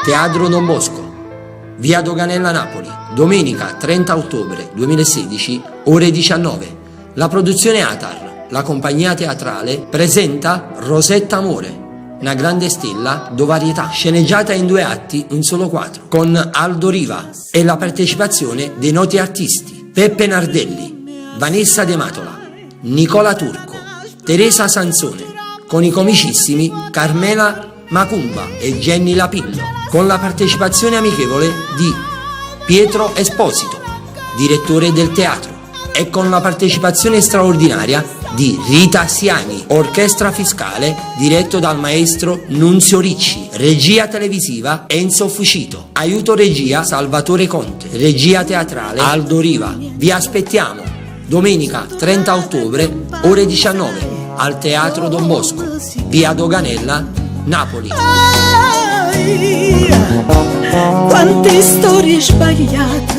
Teatro Don Bosco, via Doganella Napoli, domenica 30 ottobre 2016, ore 19. La produzione Atar, la compagnia teatrale, presenta Rosetta Amore, una grande stella do varietà, sceneggiata in 2 atti in solo 4, con Aldo Riva e la partecipazione dei noti artisti Peppe Nardelli, Vanessa De Matola, Nicola Turco, Teresa Sansone, con i comicissimi Carmela Macumba e Jenny Lapillo, con la partecipazione amichevole di Pietro Esposito, direttore del teatro, e con la partecipazione straordinaria di Rita Siani, orchestra fiscale diretto dal maestro Nunzio Ricci, regia televisiva Enzo Fucito, aiuto regia Salvatore Conte, regia teatrale Aldo Riva. Vi aspettiamo domenica 30 ottobre ore 19 al Teatro Don Bosco, via Doganella, Napoli. Quante storie sbagliate